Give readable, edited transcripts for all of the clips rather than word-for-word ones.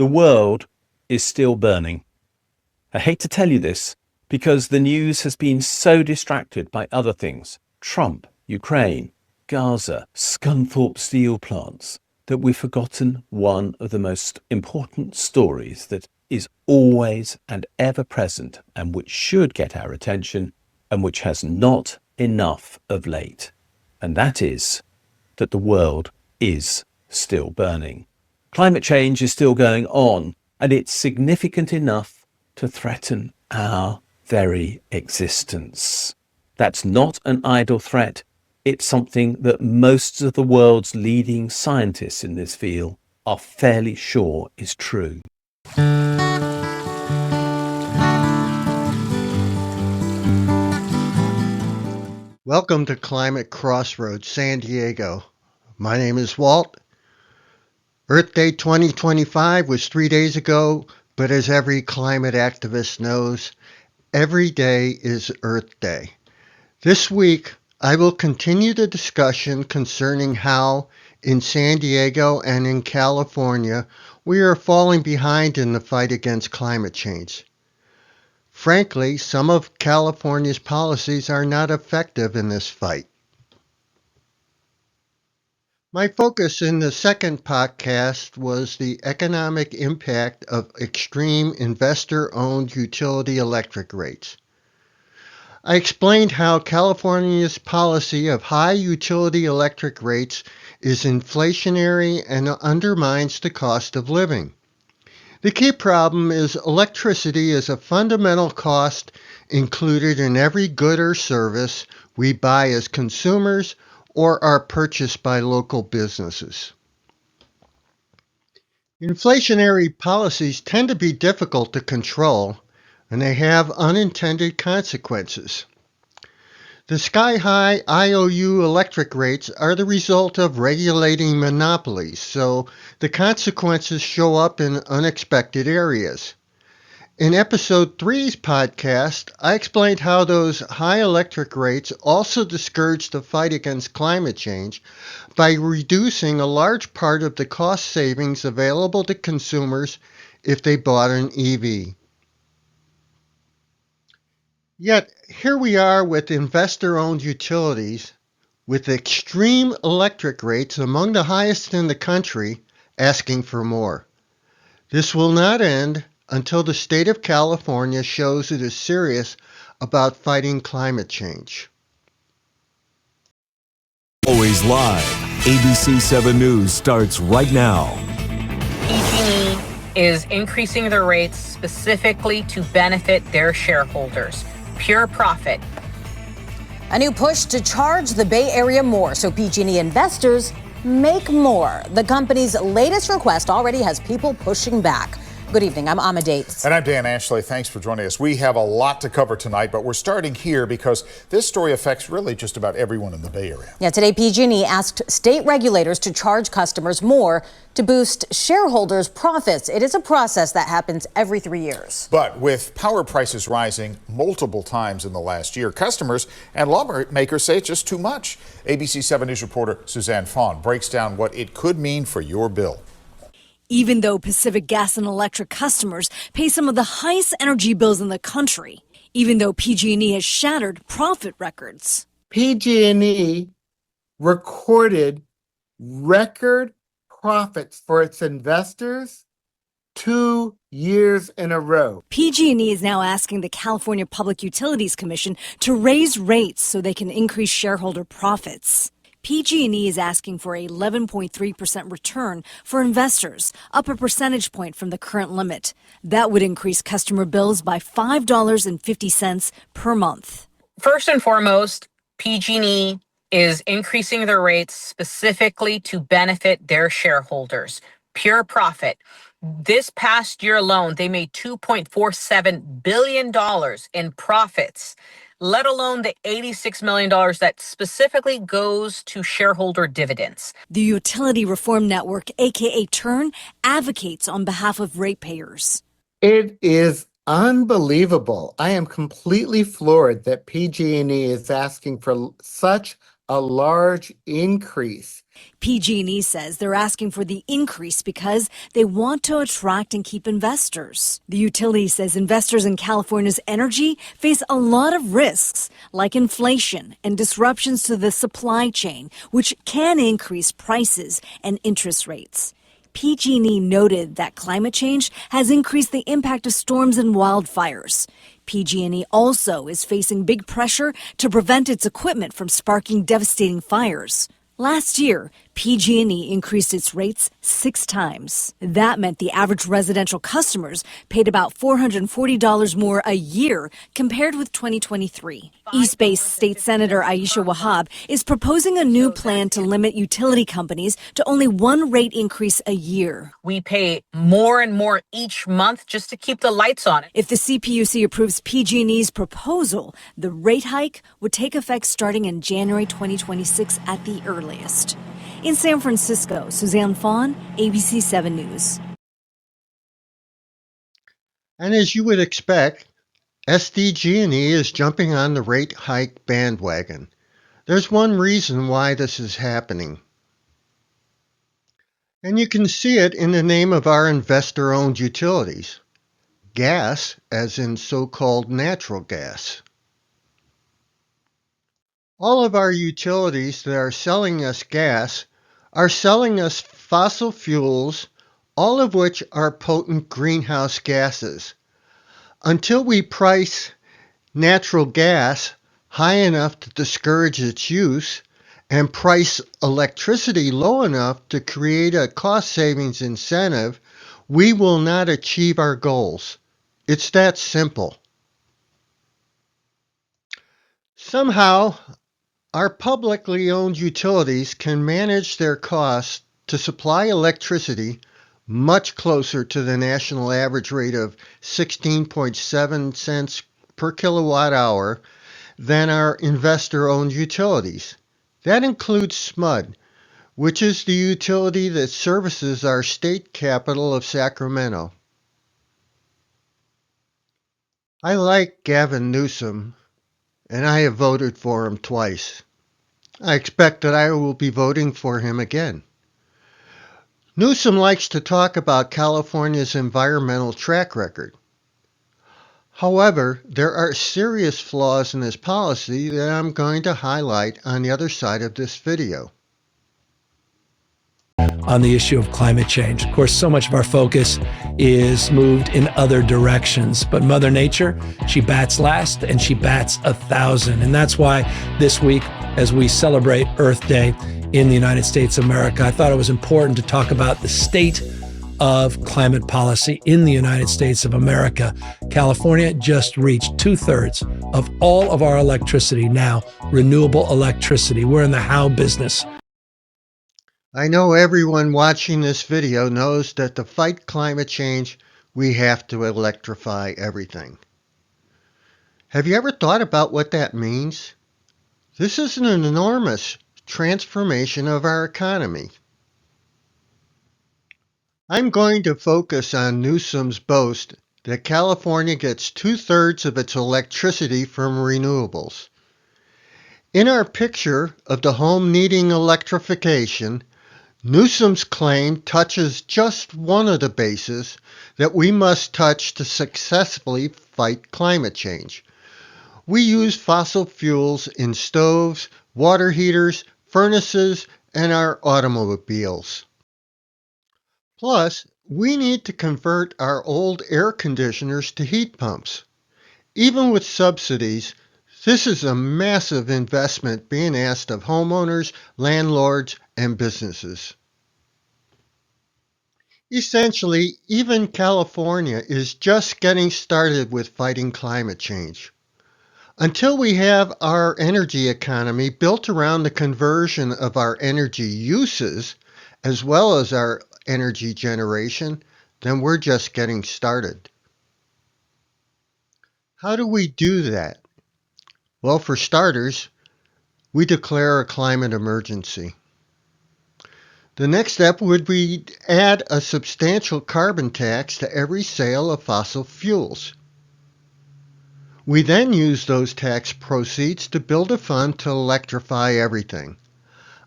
The world is still burning. I hate to tell you this because the news has been so distracted by other things. Trump, Ukraine, Gaza, Scunthorpe steel plants, that we've forgotten one of the most important stories that is always and ever present and which should get our attention and which has not enough of late. And that is that the world is still burning. Climate change is still going on, and it's significant enough to threaten our very existence. That's not an idle threat. It's something that most of the world's leading scientists in this field are fairly sure is true. Welcome to Climate Crossroads, San Diego. My name is Walt. Earth Day 2025 was 3 days ago, but as every climate activist knows, every day is Earth Day. This week, I will continue the discussion concerning how, in San Diego and in California, we are falling behind in the fight against climate change. Frankly, some of California's policies are not effective in this fight. My focus in the second podcast was the economic impact of extreme investor-owned utility electric rates. I explained how California's policy of high utility electric rates is inflationary and undermines the cost of living. The key problem is electricity is a fundamental cost included in every good or service we buy as consumers or are purchased by local businesses. Inflationary policies tend to be difficult to control, and they have unintended consequences. The sky-high IOU electric rates are the result of regulating monopolies, so the consequences show up in unexpected areas. In episode 3's podcast, I explained how those high electric rates also discourage the fight against climate change by reducing a large part of the cost savings available to consumers if they bought an EV. Yet, here we are with investor-owned utilities with extreme electric rates among the highest in the country asking for more. This will not end until the state of California shows it is serious about fighting climate change. Always live. ABC 7 News starts right now. PG&E is increasing their rates specifically to benefit their shareholders. Pure profit. A new push to charge the Bay Area more so PG&E investors make more. The company's latest request already has people pushing back. Good evening. I'm Amma Dates. And I'm Dan Ashley. Thanks for joining us. We have a lot to cover tonight, but we're starting here because this story affects really just about everyone in the Bay Area. Yeah, today PG&E asked state regulators to charge customers more to boost shareholders' profits. It is a process that happens every 3 years. But with power prices rising multiple times in the last year, customers and lawmakers say it's just too much. ABC 7 News reporter Suzanne Fawn breaks down what it could mean for your bill. Even though Pacific Gas and Electric customers pay some of the highest energy bills in the country, even though PG&E has shattered profit records. PG&E recorded record profits for its investors 2 years in a row. PG&E is now asking the California Public Utilities Commission to raise rates so they can increase shareholder profits. PG&E is asking for a 11.3% return for investors, up a percentage point from the current limit. That would increase customer bills by $5.50 per month. First and foremost, PG&E is increasing their rates specifically to benefit their shareholders. Pure profit. This past year alone, they made $2.47 billion in profits, let alone the $86 million that specifically goes to shareholder dividends. The Utility Reform Network, aka TURN, advocates on behalf of ratepayers. It is unbelievable. I am completely floored that PG&E is asking for such a large increase. PG&E says they're asking for the increase because they want to attract and keep investors. The utility says investors in California's energy face a lot of risks, like inflation and disruptions to the supply chain, which can increase prices and interest rates. PG&E noted that climate change has increased the impact of storms and wildfires. PG&E also is facing big pressure to prevent its equipment from sparking devastating fires. Last year, PG&E increased its rates 6 times. That meant the average residential customers paid about $440 more a year compared with 2023. East Bay State Senator Aisha Wahab is proposing a new plan to limit utility companies to only one rate increase a year. We pay more and more each month just to keep the lights on. If the CPUC approves PG&E's proposal, the rate hike would take effect starting in January 2026 at the earliest. In San Francisco, Suzanne Fawn, ABC 7 News. And as you would expect, SDG&E is jumping on the rate hike bandwagon. There's one reason why this is happening. And you can see it in the name of our investor-owned utilities. Gas, as in so-called natural gas. All of our utilities that are selling us gas are selling us fossil fuels, all of which are potent greenhouse gases. Until we price natural gas high enough to discourage its use and price electricity low enough to create a cost savings incentive, we will not achieve our goals. It's that simple. Somehow, our publicly owned utilities can manage their costs to supply electricity much closer to the national average rate of 16.7 cents per kilowatt hour than our investor-owned utilities. That includes SMUD, which is the utility that services our state capital of Sacramento. I like Gavin Newsom, and I have voted for him twice. I expect that I will be voting for him again. Newsom likes to talk about California's environmental track record. However, there are serious flaws in his policy that I'm going to highlight on the other side of this video. On the issue of climate change. Of course, so much of our focus is moved in other directions, but Mother Nature, she bats last and she bats 1,000. And that's why this week, as we celebrate Earth Day in the United States of America, I thought it was important to talk about the state of climate policy in the United States of America. California just reached 2/3 of all of our electricity now, renewable electricity. We're in the how business. I know everyone watching this video knows that to fight climate change, we have to electrify everything. Have you ever thought about what that means? This is an enormous transformation of our economy. I'm going to focus on Newsom's boast that California gets 2/3 of its electricity from renewables. In our picture of the home needing electrification, Newsom's claim touches just one of the bases that we must touch to successfully fight climate change. We use fossil fuels in stoves, water heaters, furnaces, and our automobiles. Plus, we need to convert our old air conditioners to heat pumps. Even with subsidies, this is a massive investment being asked of homeowners, landlords, and businesses. Essentially, even California is just getting started with fighting climate change. Until we have our energy economy built around the conversion of our energy uses, as well as our energy generation, then we're just getting started. How do we do that? Well, for starters, we declare a climate emergency. The next step would be to add a substantial carbon tax to every sale of fossil fuels. We then use those tax proceeds to build a fund to electrify everything.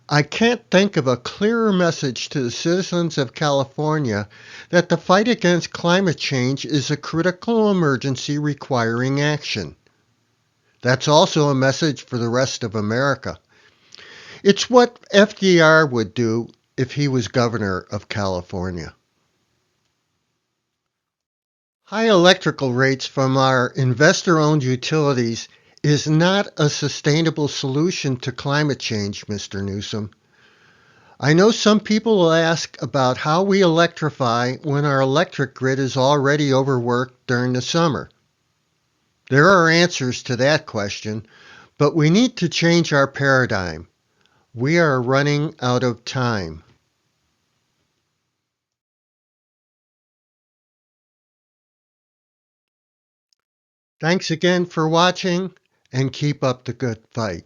I can't think of a clearer message to the citizens of California that the fight against climate change is a critical emergency requiring action. That's also a message for the rest of America. It's what FDR would do if he was governor of California. High electrical rates from our investor-owned utilities is not a sustainable solution to climate change, Mr. Newsom. I know some people will ask about how we electrify when our electric grid is already overworked during the summer. There are answers to that question, but we need to change our paradigm. We are running out of time. Thanks again for watching, and keep up the good fight.